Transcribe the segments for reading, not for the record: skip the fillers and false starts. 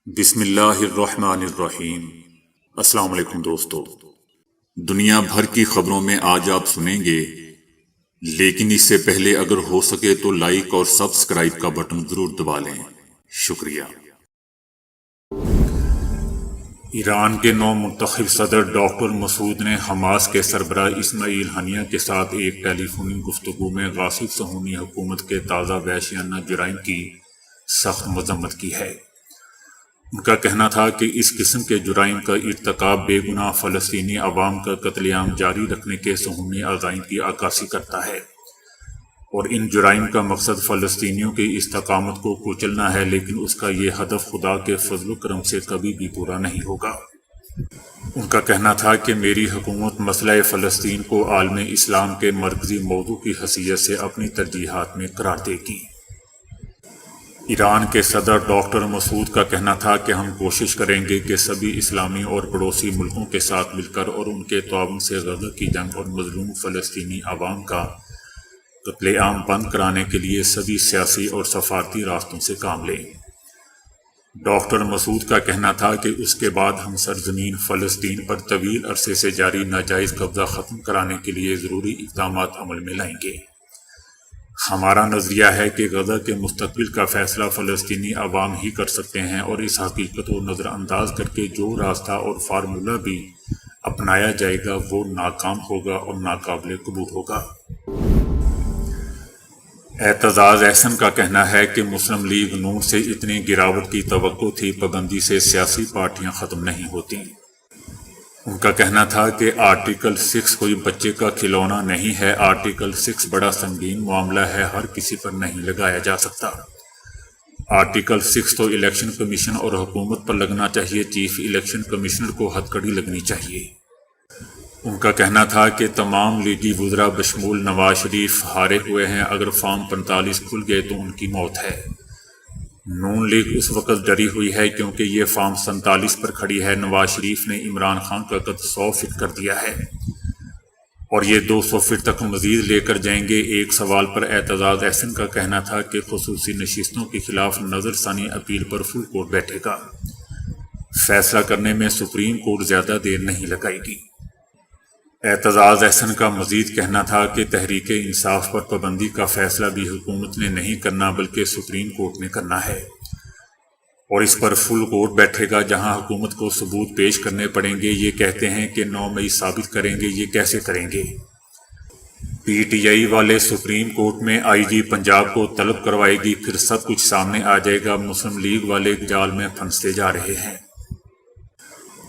بسم اللہ الرحمن الرحیم۔ السلام علیکم دوستو، دنیا بھر کی خبروں میں آج آپ سنیں گے، لیکن اس سے پہلے اگر ہو سکے تو لائک اور سبسکرائب کا بٹن ضرور دبا لیں۔ شکریہ۔ ایران کے نو منتخب صدر ڈاکٹر مسعود نے حماس کے سربراہ اسماعیل ہنیہ کے ساتھ ایک ٹیلی فونی گفتگو میں غاصب صہیونی حکومت کے تازہ وحشیانہ جرائم کی سخت مذمت کی ہے۔ ان کا کہنا تھا کہ اس قسم کے جرائم کا ارتکاب بے گناہ فلسطینی عوام کا قتل عام جاری رکھنے کے صہیونی عزائم کی عکاسی کرتا ہے، اور ان جرائم کا مقصد فلسطینیوں کی استقامت کو کچلنا ہے، لیکن اس کا یہ ہدف خدا کے فضل و کرم سے کبھی بھی پورا نہیں ہوگا۔ ان کا کہنا تھا کہ میری حکومت مسئلہ فلسطین کو عالم اسلام کے مرکزی موضوع کی حیثیت سے اپنی ترجیحات میں قرار دے گی۔ ایران کے صدر ڈاکٹر مسعود کا کہنا تھا کہ ہم کوشش کریں گے کہ سبھی اسلامی اور پڑوسی ملکوں کے ساتھ مل کر اور ان کے تعاون سے غزہ کی جنگ اور مظلوم فلسطینی عوام کا قتل عام بند کرانے کے لیے سبھی سیاسی اور سفارتی راستوں سے کام لیں۔ ڈاکٹر مسعود کا کہنا تھا کہ اس کے بعد ہم سرزمین فلسطین پر طویل عرصے سے جاری ناجائز قبضہ ختم کرانے کے لیے ضروری اقدامات عمل میں لائیں گے۔ ہمارا نظریہ ہے کہ غزہ کے مستقبل کا فیصلہ فلسطینی عوام ہی کر سکتے ہیں، اور اس حقیقت کو نظر انداز کر کے جو راستہ اور فارمولہ بھی اپنایا جائے گا وہ ناکام ہوگا اور ناقابل قبول ہوگا۔ اعتزاز احسن کا کہنا ہے کہ مسلم لیگ نون سے اتنی گراوٹ کی توقع تھی، پابندی سے سیاسی پارٹیاں ختم نہیں ہوتیں۔ ان کا کہنا تھا کہ آرٹیکل 6 کوئی بچے کا کھلونا نہیں ہے، آرٹیکل 6 بڑا سنگین معاملہ ہے، ہر کسی پر نہیں لگایا جا سکتا۔ آرٹیکل 6 تو الیکشن کمیشن اور حکومت پر لگنا چاہیے، چیف الیکشن کمشنر کو ہتھکڑی لگنی چاہیے۔ ان کا کہنا تھا کہ تمام لیگی وزراء بشمول نواز شریف ہارے ہوئے ہیں، اگر فارم 45 کھل گئے تو ان کی موت ہے۔ نون لیگ اس وقت ڈری ہوئی ہے کیونکہ یہ فارم 47 پر کھڑی ہے۔ نواز شریف نے عمران خان کا قد 100 فٹ کر دیا ہے اور یہ 200 فٹ تک مزید لے کر جائیں گے۔ ایک سوال پر اعتزاز احسن کا کہنا تھا کہ خصوصی نشستوں کے خلاف نظر ثانی اپیل پر فل کورٹ بیٹھے گا، فیصلہ کرنے میں سپریم کورٹ زیادہ دیر نہیں لگائے گی۔ اعتزاز احسن کا مزید کہنا تھا کہ تحریک انصاف پر پابندی کا فیصلہ بھی حکومت نے نہیں کرنا بلکہ سپریم کورٹ نے کرنا ہے، اور اس پر فل کورٹ بیٹھے گا جہاں حکومت کو ثبوت پیش کرنے پڑیں گے۔ یہ کہتے ہیں کہ 9 مئی ثابت کریں گے، یہ کیسے کریں گے؟ پی ٹی آئی والے سپریم کورٹ میں آئی جی پنجاب کو طلب کروائے گی، پھر سب کچھ سامنے آ جائے گا۔ مسلم لیگ والے جال میں پھنستے جا رہے ہیں۔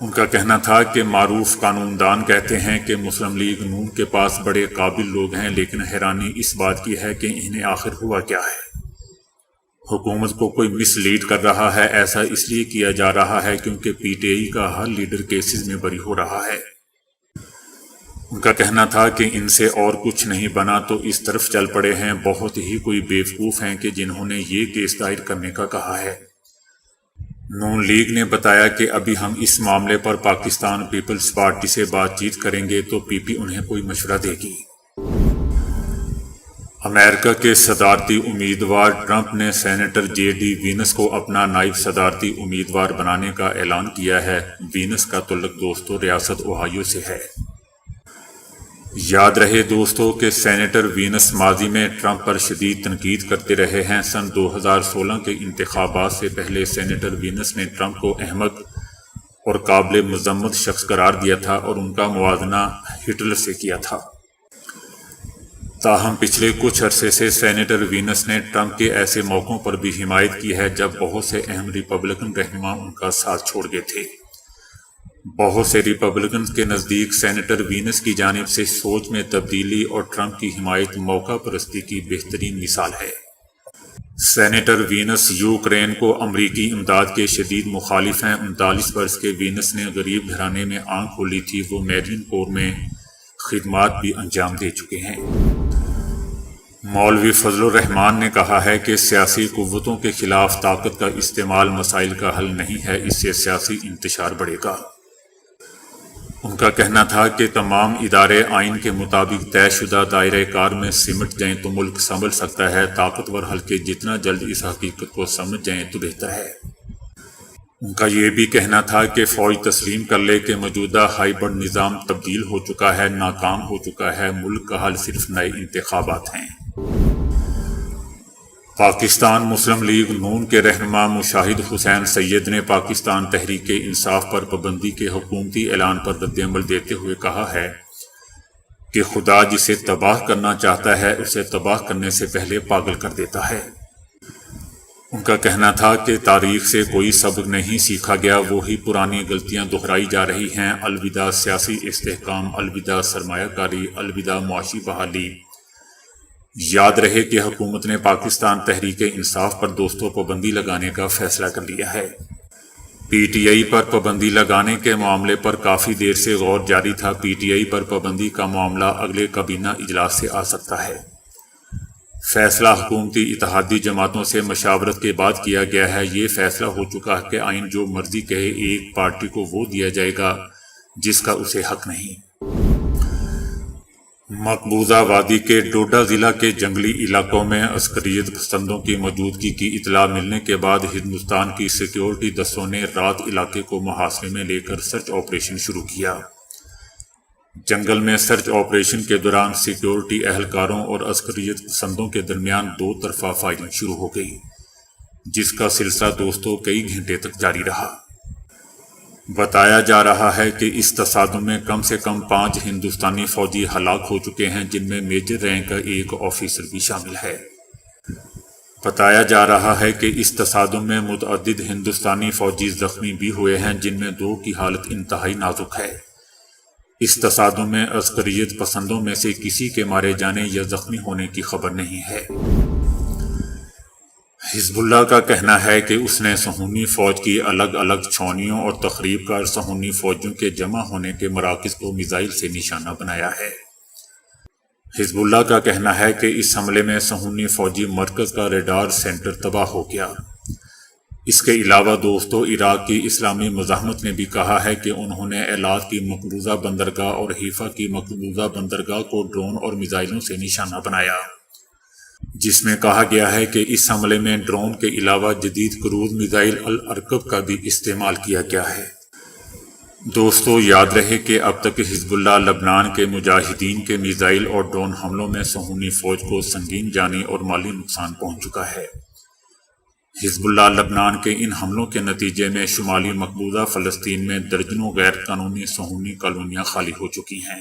ان کا کہنا تھا کہ معروف قانون دان کہتے ہیں کہ مسلم لیگ نون کے پاس بڑے قابل لوگ ہیں، لیکن حیرانی اس بات کی ہے کہ انہیں آخر ہوا کیا ہے؟ حکومت کو کوئی مس لیڈ کر رہا ہے۔ ایسا اس لیے کیا جا رہا ہے کیونکہ پی ٹی آئی کا ہر لیڈر کیسز میں بری ہو رہا ہے۔ ان کا کہنا تھا کہ ان سے اور کچھ نہیں بنا تو اس طرف چل پڑے ہیں۔ بہت ہی کوئی بیوقوف ہیں کہ جنہوں نے یہ کیس دائر کرنے کا کہا ہے۔ نون لیگ نے بتایا کہ ابھی ہم اس معاملے پر پاکستان پیپلز پارٹی سے بات چیت کریں گے تو پی پی انہیں کوئی مشورہ دے گی۔ امریکہ کے صدارتی امیدوار ٹرمپ نے سینیٹر جے ڈی وینس کو اپنا نائب صدارتی امیدوار بنانے کا اعلان کیا ہے۔ وینس کا تعلق دوستو ریاست اوہایو سے ہے۔ یاد رہے دوستو کہ سینیٹر وینس ماضی میں ٹرمپ پر شدید تنقید کرتے رہے ہیں۔ سن 2016 کے انتخابات سے پہلے سینیٹر وینس نے ٹرمپ کو احمق اور قابل مذمت شخص قرار دیا تھا اور ان کا موازنہ ہٹلر سے کیا تھا۔ تاہم پچھلے کچھ عرصے سے سینیٹر وینس نے ٹرمپ کے ایسے موقعوں پر بھی حمایت کی ہے جب بہت سے اہم ریپبلکن رہنما ان کا ساتھ چھوڑ گئے تھے۔ بہت سے ریپبلکنز کے نزدیک سینیٹر وینس کی جانب سے سوچ میں تبدیلی اور ٹرمپ کی حمایت موقع پرستی کی بہترین مثال ہے۔ سینیٹر وینس یوکرین کو امریکی امداد کے شدید مخالف ہیں۔ 39 برس کے وینس نے غریب گھرانے میں آنکھ کھولی تھی، وہ میرین کور میں خدمات بھی انجام دے چکے ہیں۔ مولوی فضل الرحمان نے کہا ہے کہ سیاسی قوتوں کے خلاف طاقت کا استعمال مسائل کا حل نہیں ہے، اس سے سیاسی انتشار بڑھے گا۔ ان کا کہنا تھا کہ تمام ادارے آئین کے مطابق طے شدہ دائرۂ کار میں سمٹ جائیں تو ملک سنبھل سکتا ہے۔ طاقتور حلقے جتنا جلد اس حقیقت کو سمجھ جائیں تو بہتر ہے۔ ان کا یہ بھی کہنا تھا کہ فوج تسلیم کر لے کہ موجودہ ہائیبرڈ نظام تبدیل ہو چکا ہے، ناکام ہو چکا ہے، ملک کا حل صرف نئے انتخابات ہیں۔ پاکستان مسلم لیگ نون کے رہنما مشاہد حسین سید نے پاکستان تحریک انصاف پر پابندی کے حکومتی اعلان پر رد عمل دیتے ہوئے کہا ہے کہ خدا جسے تباہ کرنا چاہتا ہے اسے تباہ کرنے سے پہلے پاگل کر دیتا ہے۔ ان کا کہنا تھا کہ تاریخ سے کوئی سبق نہیں سیکھا گیا، وہی پرانی غلطیاں دہرائی جا رہی ہیں۔ الوداع سیاسی استحکام، الوداع سرمایہ کاری، الوداع معاشی بحالی۔ یاد رہے کہ حکومت نے پاکستان تحریک انصاف پر دوستوں پابندی لگانے کا فیصلہ کر لیا ہے۔ پی ٹی آئی پر پابندی لگانے کے معاملے پر کافی دیر سے غور جاری تھا۔ پی ٹی آئی پر پابندی کا معاملہ اگلے کابینہ اجلاس سے آ سکتا ہے۔ فیصلہ حکومتی اتحادی جماعتوں سے مشاورت کے بعد کیا گیا ہے۔ یہ فیصلہ ہو چکا ہے کہ آئین جو مرضی کہے ایک پارٹی کو وہ دیا جائے گا جس کا اسے حق نہیں۔ مقبوضہ وادی کے ڈوڈا ضلع کے جنگلی علاقوں میں عسکریت پسندوں کی موجودگی کی اطلاع ملنے کے بعد ہندوستان کی سیکیورٹی دستوں نے رات علاقے کو محاصرے میں لے کر سرچ آپریشن شروع کیا۔ جنگل میں سرچ آپریشن کے دوران سیکیورٹی اہلکاروں اور عسکریت پسندوں کے درمیان دو طرفہ فائرنگ شروع ہو گئی، جس کا سلسلہ دوستوں کئی گھنٹے تک جاری رہا۔ بتایا جا رہا ہے کہ اس تصادم میں کم سے کم 5 ہندوستانی فوجی ہلاک ہو چکے ہیں، جن میں میجر رینک کا ایک آفیسر بھی شامل ہے۔ بتایا جا رہا ہے کہ اس تصادم میں متعدد ہندوستانی فوجی زخمی بھی ہوئے ہیں، جن میں 2 کی حالت انتہائی نازک ہے۔ اس تصادم میں عسکریت پسندوں میں سے کسی کے مارے جانے یا زخمی ہونے کی خبر نہیں ہے۔ حزب اللہ کا کہنا ہے کہ اس نے صہیونی فوج کی الگ الگ چھاؤنیوں اور تخریب کار صہیونی فوجیوں کے جمع ہونے کے مراکز کو میزائل سے نشانہ بنایا ہے۔ حزب اللہ کا کہنا ہے کہ اس حملے میں صہیونی فوجی مرکز کا ریڈار سینٹر تباہ ہو گیا۔ اس کے علاوہ دوستوں عراق کی اسلامی مزاحمت نے بھی کہا ہے کہ انہوں نے ایلات کی مقبوضہ بندرگاہ اور حیفا کی مقبوضہ بندرگاہ کو ڈرون اور میزائلوں سے نشانہ بنایا، جس میں کہا گیا ہے کہ اس حملے میں ڈرون کے علاوہ جدید کروز میزائل الارکب کا بھی استعمال کیا گیا ہے۔ دوستو یاد رہے کہ اب تک حزب اللہ لبنان کے مجاہدین کے میزائل اور ڈرون حملوں میں صہیونی فوج کو سنگین جانی اور مالی نقصان پہنچ چکا ہے۔ حزب اللہ لبنان کے ان حملوں کے نتیجے میں شمالی مقبوضہ فلسطین میں درجنوں غیر قانونی صہیونی کالونیاں خالی ہو چکی ہیں،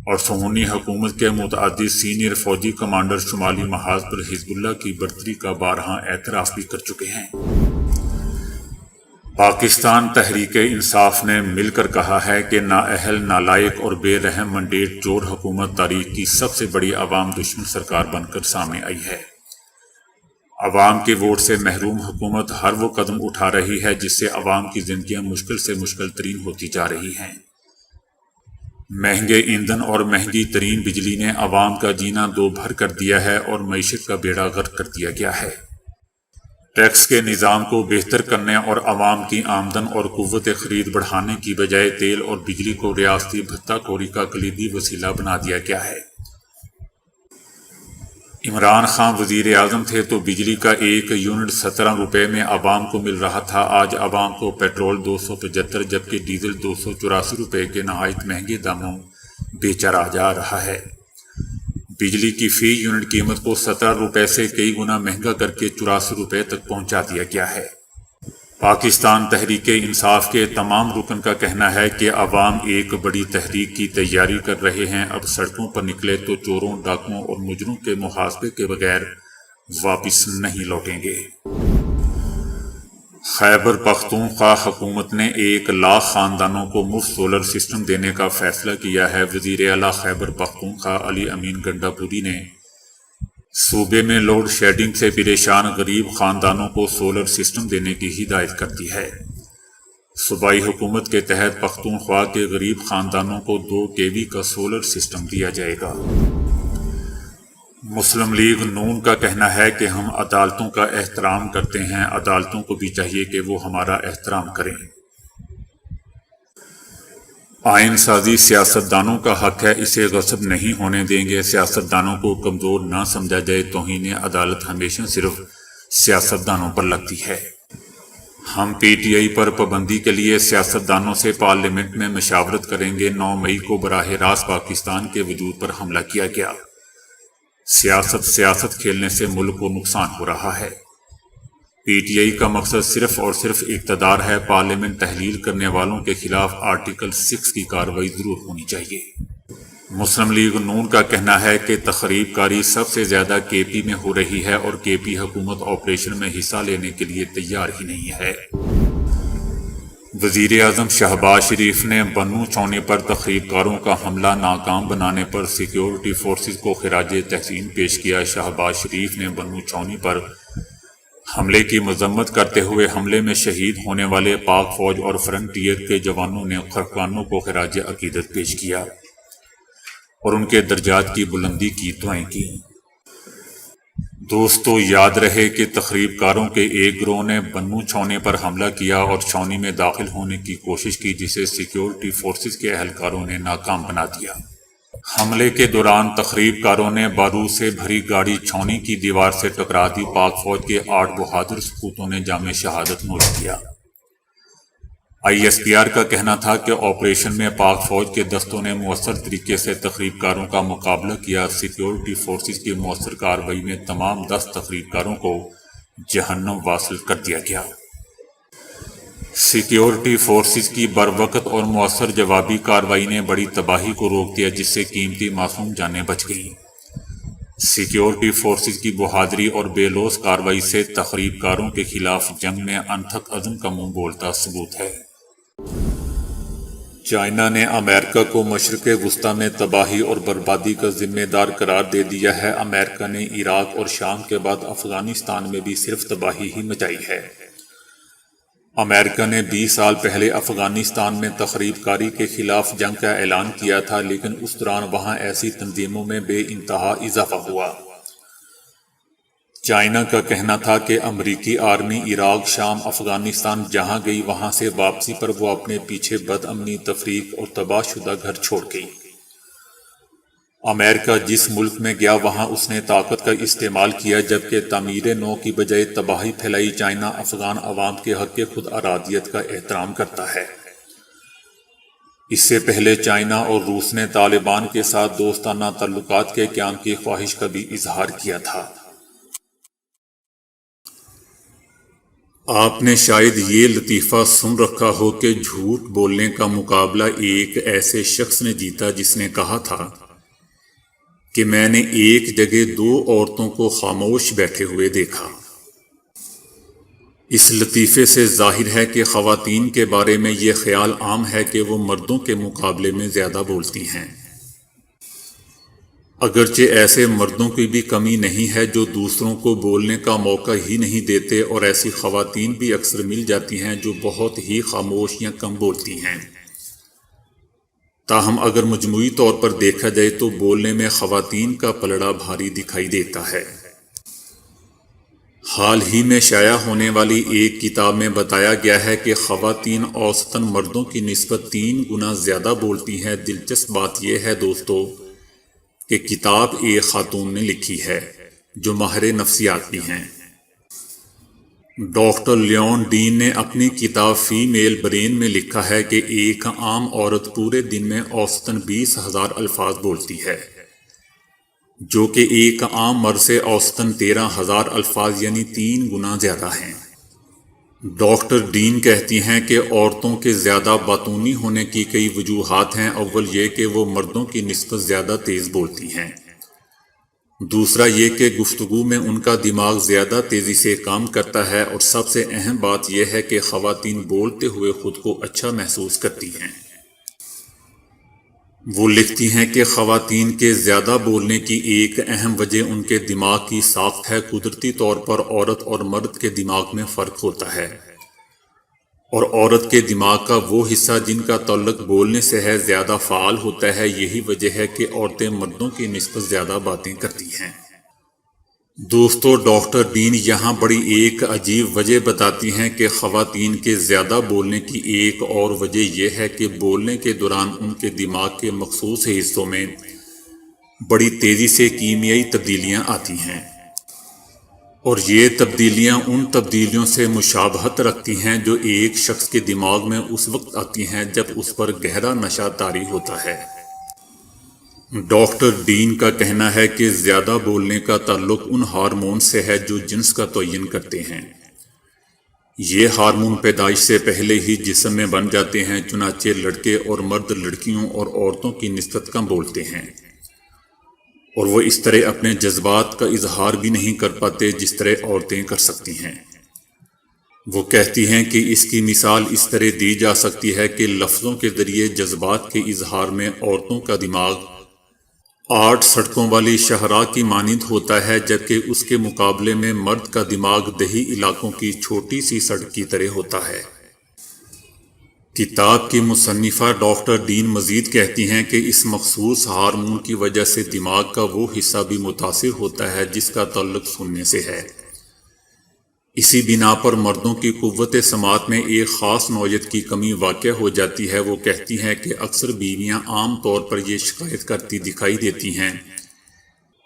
اور صہیونی حکومت کے متعدد سینئر فوجی کمانڈر شمالی محاذ پر حزب اللہ کی برتری کا بارہا اعتراف بھی کر چکے ہیں۔ پاکستان تحریک انصاف نے مل کر کہا ہے کہ نااہل، نالائق اور بے رحم منڈیٹ چور حکومت تاریخ کی سب سے بڑی عوام دشمن سرکار بن کر سامنے آئی ہے۔ عوام کے ووٹ سے محروم حکومت ہر وہ قدم اٹھا رہی ہے جس سے عوام کی زندگیاں مشکل سے مشکل ترین ہوتی جا رہی ہیں۔ مہنگے ایندھن اور مہنگی ترین بجلی نے عوام کا جینا دو بھر کر دیا ہے اور معیشت کا بیڑا غرق کر دیا گیا ہے۔ ٹیکس کے نظام کو بہتر کرنے اور عوام کی آمدن اور قوت خرید بڑھانے کی بجائے تیل اور بجلی کو ریاستی بھتہ خوری کا کلیدی وسیلہ بنا دیا گیا ہے۔ عمران خان وزیر اعظم تھے تو بجلی کا 1 یونٹ 17 روپے میں عوام کو مل رہا تھا۔ آج عوام کو پیٹرول 275 جبکہ ڈیزل 284 روپے کے نہایت مہنگے داموں بیچا جا رہا ہے۔ بجلی کی فی یونٹ قیمت کو 17 روپے سے کئی گنا مہنگا کر کے 84 روپے تک پہنچا دیا گیا ہے۔ پاکستان تحریک انصاف کے تمام رکن کا کہنا ہے کہ عوام ایک بڑی تحریک کی تیاری کر رہے ہیں۔ اب سڑکوں پر نکلے تو چوروں، ڈاکوؤں اور مجرموں کے محاسبے کے بغیر واپس نہیں لوٹیں گے۔ خیبر پختونخوا حکومت نے 1 لاکھ خاندانوں کو مفت سولر سسٹم دینے کا فیصلہ کیا ہے۔ وزیر اعلیٰ خیبر پختونخوا علی امین گنڈا پوری نے صوبے میں لوڈ شیڈنگ سے پریشان غریب خاندانوں کو سولر سسٹم دینے کی ہدایت کر دی ہے۔ صوبائی حکومت کے تحت پختونخوا کے غریب خاندانوں کو 2 kV کا سولر سسٹم دیا جائے گا۔ مسلم لیگ نون کا کہنا ہے کہ ہم عدالتوں کا احترام کرتے ہیں، عدالتوں کو بھی چاہیے کہ وہ ہمارا احترام کریں۔ آئین سازی سیاستدانوں کا حق ہے، اسے غصب نہیں ہونے دیں گے۔ سیاستدانوں کو کمزور نہ سمجھا جائے۔ توہین عدالت ہمیشہ صرف سیاستدانوں پر لگتی ہے۔ ہم پی ٹی آئی پر پابندی کے لیے سیاستدانوں سے پارلیمنٹ میں مشاورت کریں گے۔ 9 مئی کو براہ راست پاکستان کے وجود پر حملہ کیا گیا۔ سیاست کھیلنے سے ملک کو نقصان ہو رہا ہے۔ پی ٹی آئی کا مقصد صرف اور صرف اقتدار ہے۔ پارلیمنٹ تحلیل کرنے والوں کے خلاف آرٹیکل 6 کی کارروائی ضرور ہونی چاہیے۔ مسلم لیگ نون کا کہنا ہے کہ تخریب کاری سب سے زیادہ کے پی میں ہو رہی ہے اور کے پی حکومت آپریشن میں حصہ لینے کے لیے تیار ہی نہیں ہے۔ وزیر اعظم شہباز شریف نے بنو چونی پر تخریب کاروں کا حملہ ناکام بنانے پر سیکیورٹی فورسز کو خراج تحسین پیش کیا۔ شہباز شریف نے بنو چونی پر حملے کی مذمت کرتے ہوئے حملے میں شہید ہونے والے پاک فوج اور فرنٹیئر کے جوانوں نے خرقانوں کو خراج عقیدت پیش کیا اور ان کے درجات کی بلندی کی دعائیں کی۔ دوستو، یاد رہے کہ تخریب کاروں کے ایک گروہ نے بنو چھونے پر حملہ کیا اور چھونی میں داخل ہونے کی کوشش کی، جسے سیکیورٹی فورسز کے اہلکاروں نے ناکام بنا دیا۔ حملے کے دوران تخریب کاروں نے بارود سے بھری گاڑی چھونی کی دیوار سے ٹکرا دی۔ پاک فوج کے 8 بہادر سپوتوں نے جام شہادت نوش کیا۔ آئی ایس پی آر کا کہنا تھا کہ آپریشن میں پاک فوج کے دستوں نے مؤثر طریقے سے تخریب کاروں کا مقابلہ کیا۔ سیکیورٹی فورسز کی مؤثر کارروائی میں تمام 10 تخریب کاروں کو جہنم واصل کر دیا گیا۔ سیکیورٹی فورسز کی بروقت اور مؤثر جوابی کارروائی نے بڑی تباہی کو روک دیا، جس سے قیمتی معصوم جانیں بچ گئیں۔ سیکیورٹی فورسز کی بہادری اور بے لوث کارروائی سے تخریب کاروں کے خلاف جنگ میں انتھک عزم کا منہ بولتا ثبوت ہے۔ چائنا نے امریکہ کو مشرق وسطی میں تباہی اور بربادی کا ذمہ دار قرار دے دیا ہے۔ امریکہ نے عراق اور شام کے بعد افغانستان میں بھی صرف تباہی ہی مچائی ہے۔ امریکہ نے 20 سال پہلے افغانستان میں تخریب کاری کے خلاف جنگ کا اعلان کیا تھا، لیکن اس دوران وہاں ایسی تنظیموں میں بے انتہا اضافہ ہوا۔ چائنا کا کہنا تھا کہ امریکی آرمی عراق، شام، افغانستان جہاں گئی، وہاں سے واپسی پر وہ اپنے پیچھے بد امنی، تفریق اور تباہ شدہ گھر چھوڑ گئی۔ امریکہ جس ملک میں گیا وہاں اس نے طاقت کا استعمال کیا، جبکہ تعمیر نو کی بجائے تباہی پھیلائی۔ چائنا افغان عوام کے حق خود ارادیت کا احترام کرتا ہے۔ اس سے پہلے چائنا اور روس نے طالبان کے ساتھ دوستانہ تعلقات کے قیام کی خواہش کا بھی اظہار کیا تھا۔ آپ نے شاید یہ لطیفہ سن رکھا ہو کہ جھوٹ بولنے کا مقابلہ ایک ایسے شخص نے جیتا جس نے کہا تھا کہ میں نے ایک جگہ 2 عورتوں کو خاموش بیٹھے ہوئے دیکھا۔ اس لطیفے سے ظاہر ہے کہ خواتین کے بارے میں یہ خیال عام ہے کہ وہ مردوں کے مقابلے میں زیادہ بولتی ہیں۔ اگرچہ ایسے مردوں کی بھی کمی نہیں ہے جو دوسروں کو بولنے کا موقع ہی نہیں دیتے، اور ایسی خواتین بھی اکثر مل جاتی ہیں جو بہت ہی خاموش یا کم بولتی ہیں۔ تاہم اگر مجموعی طور پر دیکھا جائے تو بولنے میں خواتین کا پلڑا بھاری دکھائی دیتا ہے۔ حال ہی میں شائع ہونے والی ایک کتاب میں بتایا گیا ہے کہ خواتین اوسطاً مردوں کی نسبت 3 گنا زیادہ بولتی ہیں۔ دلچسپ بات یہ ہے دوستو کہ کتاب ایک خاتون نے لکھی ہے جو ماہر نفسیات بھی ہیں۔ ڈاکٹر لیون ڈین نے اپنی کتاب فیمیل برین میں لکھا ہے کہ ایک عام عورت پورے دن میں اوسطاً 20,000 الفاظ بولتی ہے، جو کہ ایک عام مرد سے اوسطاً 13,000 الفاظ یعنی 3 گنا زیادہ ہیں۔ ڈاکٹر ڈین کہتی ہیں کہ عورتوں کے زیادہ باتونی ہونے کی کئی وجوہات ہیں۔ اول یہ کہ وہ مردوں کی نسبت زیادہ تیز بولتی ہیں۔ دوسرا یہ کہ گفتگو میں ان کا دماغ زیادہ تیزی سے کام کرتا ہے، اور سب سے اہم بات یہ ہے کہ خواتین بولتے ہوئے خود کو اچھا محسوس کرتی ہیں۔ وہ لکھتی ہیں کہ خواتین کے زیادہ بولنے کی ایک اہم وجہ ان کے دماغ کی ساخت ہے۔ قدرتی طور پر عورت اور مرد کے دماغ میں فرق ہوتا ہے، اور عورت کے دماغ کا وہ حصہ جن کا تعلق بولنے سے ہے زیادہ فعال ہوتا ہے۔ یہی وجہ ہے کہ عورتیں مردوں کی نسبت زیادہ باتیں کرتی ہیں۔ دوستو، ڈاکٹر ڈین یہاں بڑی ایک عجیب وجہ بتاتی ہیں کہ خواتین کے زیادہ بولنے کی ایک اور وجہ یہ ہے کہ بولنے کے دوران ان کے دماغ کے مخصوص حصوں میں بڑی تیزی سے کیمیائی تبدیلیاں آتی ہیں۔ اور یہ تبدیلیاں ان تبدیلیوں سے مشابہت رکھتی ہیں جو ایک شخص کے دماغ میں اس وقت آتی ہیں جب اس پر گہرا نشہ طاری ہوتا ہے۔ ڈاکٹر ڈین کا کہنا ہے کہ زیادہ بولنے کا تعلق ان ہارمون سے ہے جو جنس کا تعین کرتے ہیں۔ یہ ہارمون پیدائش سے پہلے ہی جسم میں بن جاتے ہیں، چنانچہ لڑکے اور مرد لڑکیوں اور عورتوں کی نسبت کم بولتے ہیں، اور وہ اس طرح اپنے جذبات کا اظہار بھی نہیں کر پاتے جس طرح عورتیں کر سکتی ہیں۔ وہ کہتی ہیں کہ اس کی مثال اس طرح دی جا سکتی ہے کہ لفظوں کے ذریعے جذبات کے اظہار میں عورتوں کا دماغ 8 سڑکوں والی شاہراہ کی مانند ہوتا ہے، جبکہ اس کے مقابلے میں مرد کا دماغ دیہی علاقوں کی چھوٹی سی سڑک کی طرح ہوتا ہے۔ کتاب کی مصنفہ ڈاکٹر ڈین مزید کہتی ہیں کہ اس مخصوص ہارمون کی وجہ سے دماغ کا وہ حصہ بھی متاثر ہوتا ہے جس کا تعلق سننے سے ہے۔ اسی بنا پر مردوں کی قوت سماعت میں ایک خاص نوعیت کی کمی واقع ہو جاتی ہے۔ وہ کہتی ہے کہ اکثر بیویاں عام طور پر یہ شکایت کرتی دکھائی دیتی ہیں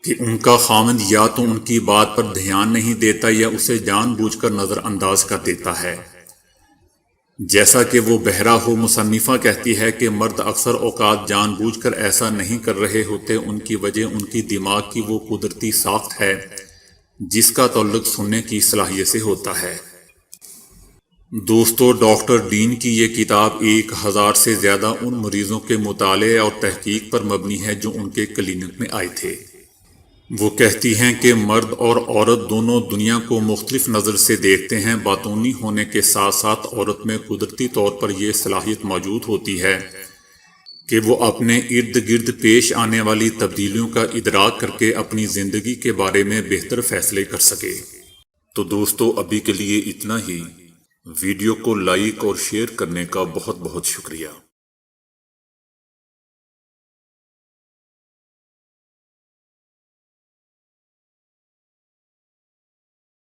کہ ان کا خاوند یا تو ان کی بات پر دھیان نہیں دیتا یا اسے جان بوجھ کر نظر انداز کر دیتا ہے، جیسا کہ وہ بہرا ہو۔ مصنفہ کہتی ہے کہ مرد اکثر اوقات جان بوجھ کر ایسا نہیں کر رہے ہوتے، ان کی وجہ ان کی دماغ کی وہ قدرتی ساخت ہے جس کا تعلق سننے کی صلاحیت سے ہوتا ہے۔ دوستو، ڈاکٹر ڈین کی یہ کتاب 1000 سے زیادہ ان مریضوں کے مطالعے اور تحقیق پر مبنی ہے جو ان کے کلینک میں آئے تھے۔ وہ کہتی ہیں کہ مرد اور عورت دونوں دنیا کو مختلف نظر سے دیکھتے ہیں۔ باطنی ہونے کے ساتھ ساتھ عورت میں قدرتی طور پر یہ صلاحیت موجود ہوتی ہے کہ وہ اپنے ارد گرد پیش آنے والی تبدیلیوں کا ادراک کر کے اپنی زندگی کے بارے میں بہتر فیصلے کر سکے۔ تو دوستو، ابھی کے لیے اتنا ہی۔ ویڈیو کو لائک اور شیئر کرنے کا بہت بہت شکریہ۔